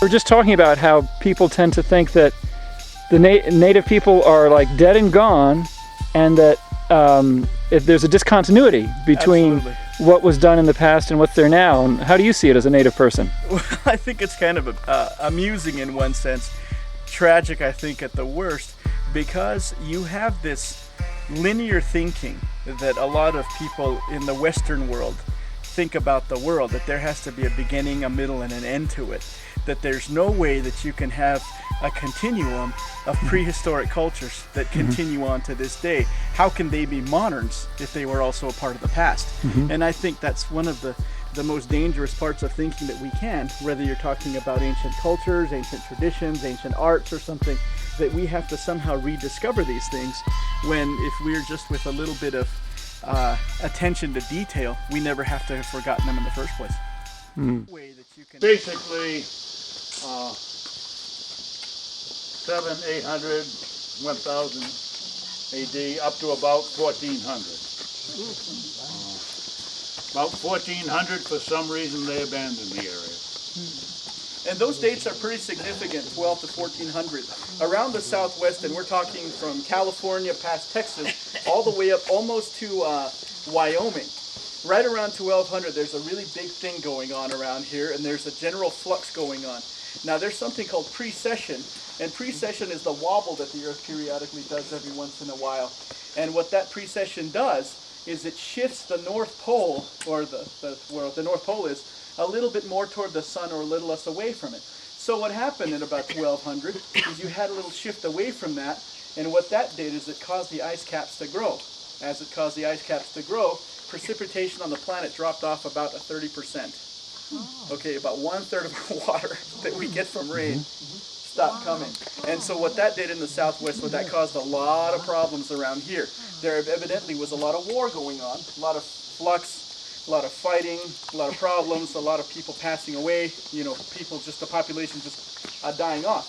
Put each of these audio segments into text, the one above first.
we're just talking about how people tend to think that the native people are like dead and gone, and that if there's a discontinuity between what was done in the past and what's there now. And how do you see it as a native person? Well, I think it's kind of amusing in one sense, tragic I think at the worst, because you have this linear thinking that a lot of people in the Western world think about the world, that there has to be a beginning, a middle, and an end to it, that there's no way that you can have a continuum of prehistoric cultures that continue on to this day. How can they be moderns if they were also a part of the past? And I think that's one of the most dangerous parts of thinking that we can, whether you're talking about ancient cultures, ancient traditions, ancient arts or something, that we have to somehow rediscover these things, when if we're just with a little bit of attention to detail, we never have to have forgotten them in the first place. Basically, 800, 1000 AD up to about 1400. About 1400, for some reason, they abandoned the area. And those dates are pretty significant, 12 to 1400. Around the Southwest, and we're talking from California past Texas, all the way up almost to Wyoming. Right around 1200, there's a really big thing going on around here, and there's a general flux going on. Now, there's something called precession, and precession is the wobble that the Earth periodically does every once in a while. And what that precession does is it shifts the North Pole, or where the North Pole is, a little bit more toward the sun or a little less away from it. So what happened in about 1200 is you had a little shift away from that, and what that did is it caused the ice caps to grow. As it caused the ice caps to grow, precipitation on the planet dropped off about 30%. Okay, about 1/3 of our water that we get from rain stopped coming. And so what that did in the Southwest, what that caused a lot of problems around here. There evidently was a lot of war going on, a lot of flux, a lot of fighting, a lot of problems, a lot of people passing away, people, just the population just dying off.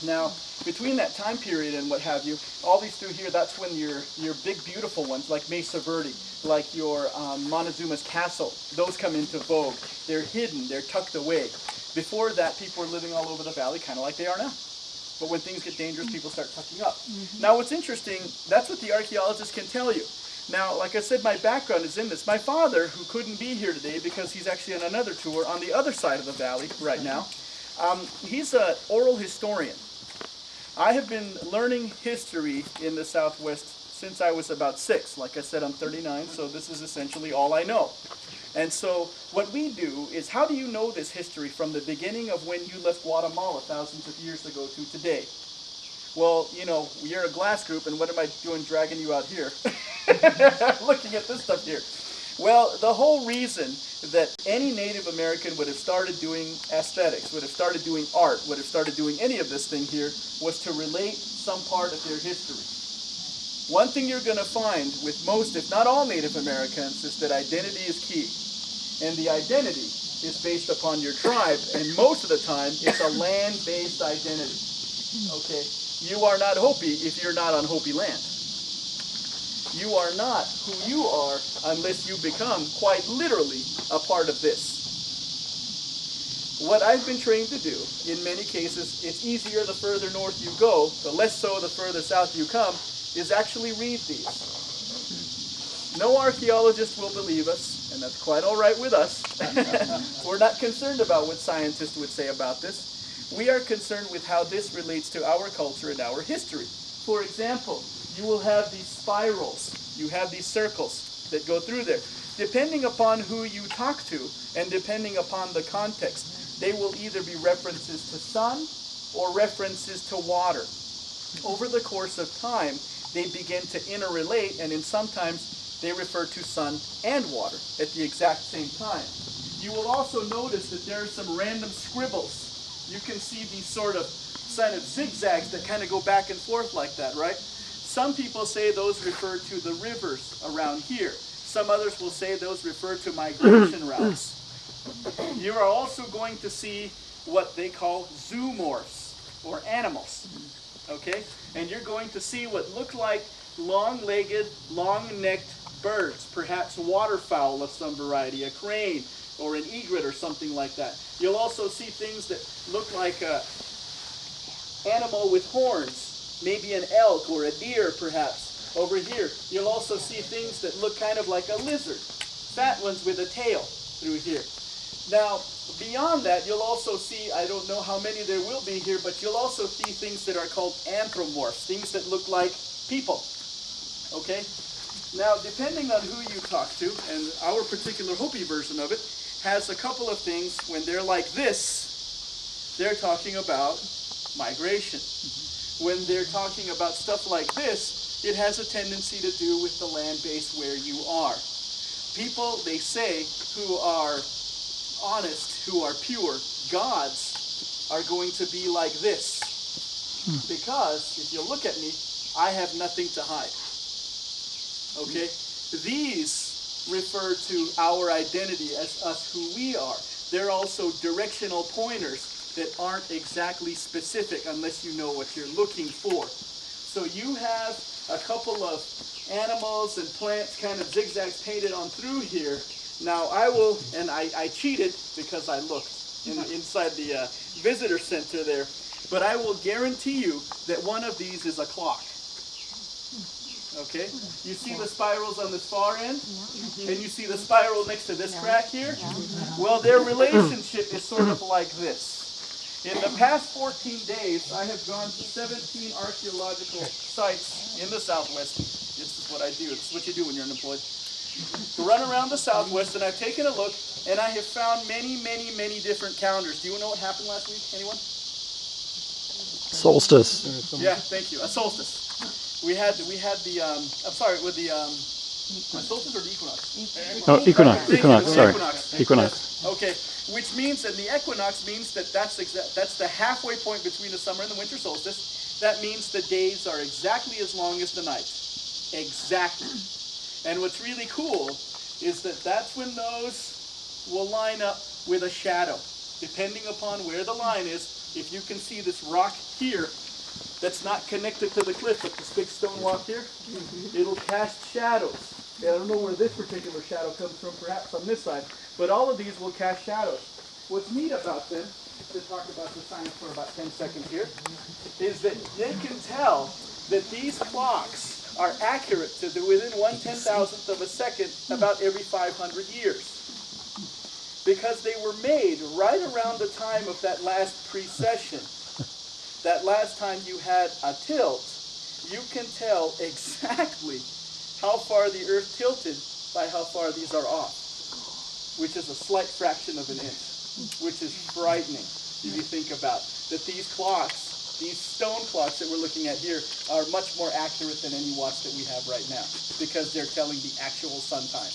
Now, between that time period and what have you, all these through here, that's when your big beautiful ones like Mesa Verde, like your Montezuma's Castle, those come into vogue. They're hidden, they're tucked away. Before that, people were living all over the valley, kind of like they are now. But when things get dangerous, people start tucking up. Now, what's interesting, that's what the archaeologists can tell you. Now, like I said, my background is in this. My father, who couldn't be here today because he's actually on another tour on the other side of the valley right now, he's an oral historian. I have been learning history in the Southwest since I was about 6. Like I said, I'm 39, so this is essentially all I know. And so what we do is, how do you know this history from the beginning of when you left Guatemala thousands of years ago to today? Well, you're a glass group, and what am I doing dragging you out here? Looking at this stuff here. Well, the whole reason that any Native American would have started doing aesthetics, would have started doing art, would have started doing any of this thing here, was to relate some part of their history. One thing you're going to find with most, if not all, Native Americans is that identity is key. And the identity is based upon your tribe, and most of the time it's a land-based identity. Okay? You are not Hopi if you're not on Hopi land. You are not who you are unless you become, quite literally, a part of this. What I've been trained to do, in many cases, it's easier the further north you go, the less so the further south you come, is actually read these. No archaeologist will believe us, and that's quite all right with us. We're not concerned about what scientists would say about this. We are concerned with how this relates to our culture and our history. For example, you will have these spirals, you have these circles that go through there. Depending upon who you talk to, and depending upon the context, they will either be references to sun or references to water. Over the course of time, they begin to interrelate, and sometimes they refer to sun and water at the exact same time. You will also notice that there are some random scribbles. You can see these sort of zigzags that kind of go back and forth like that, right? Some people say those refer to the rivers around here. Some others will say those refer to migration routes. You are also going to see what they call zoomorphs, or animals, okay? And you're going to see what look like long-legged, long-necked birds, perhaps waterfowl of some variety, a crane, or an egret or something like that. You'll also see things that look like a animal with horns, maybe an elk or a deer perhaps. Over here, you'll also see things that look kind of like a lizard, fat ones with a tail through here. Now, beyond that, you'll also see, I don't know how many there will be here, but you'll also see things that are called anthropomorphs, things that look like people. Okay? Now, depending on who you talk to, and our particular Hopi version of it has a couple of things. When they're like this, they're talking about migration. When they're talking about stuff like this, it has a tendency to do with the land base where you are. People, they say, who are honest, who are pure, gods are going to be like this. Because, if you look at me, I have nothing to hide. Okay? These refer to our identity as us who we are. They're also directional pointers that aren't exactly specific unless you know what you're looking for. So you have a couple of animals and plants kind of zigzags painted on through here. Now I will, and I cheated because I looked inside the visitor center there, but I will guarantee you that one of these is a clock. Okay? You see the spirals on this far end? And you see the spiral next to this crack here? Well, their relationship is sort of like this. In the past 14 days, I have gone to 17 archaeological sites in the Southwest. This is what I do. This is what you do when you're unemployed. To run around the Southwest, and I've taken a look, and I have found many, many, many different calendars. Do you know what happened last week? Anyone? Solstice. Yeah, thank you. A solstice. We had the I'm sorry, with the solstice or the equinox? Oh, equinox. Equinox. Sorry. Equinox. Equinox. Yes. Okay, which means that the equinox means that that's the halfway point between the summer and the winter solstice. That means the days are exactly as long as the nights. Exactly. And what's really cool is that that's when those will line up with a shadow. Depending upon where the line is, if you can see this rock here that's not connected to the cliff, but this big stone walk here, it'll cast shadows. I don't know where this particular shadow comes from, perhaps on this side, but all of these will cast shadows. What's neat about them, to talk about the science for about 10 seconds here, is that they can tell that these clocks are accurate to within 1/10,000th of a second about every 500 years. Because they were made right around the time of that last precession. That last time you had a tilt, you can tell exactly how far the Earth tilted by how far these are off, which is a slight fraction of an inch, which is frightening if you think about that these clocks, these stone clocks that we're looking at here, are much more accurate than any watch that we have right now because they're telling the actual sun time,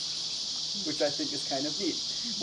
which I think is kind of neat.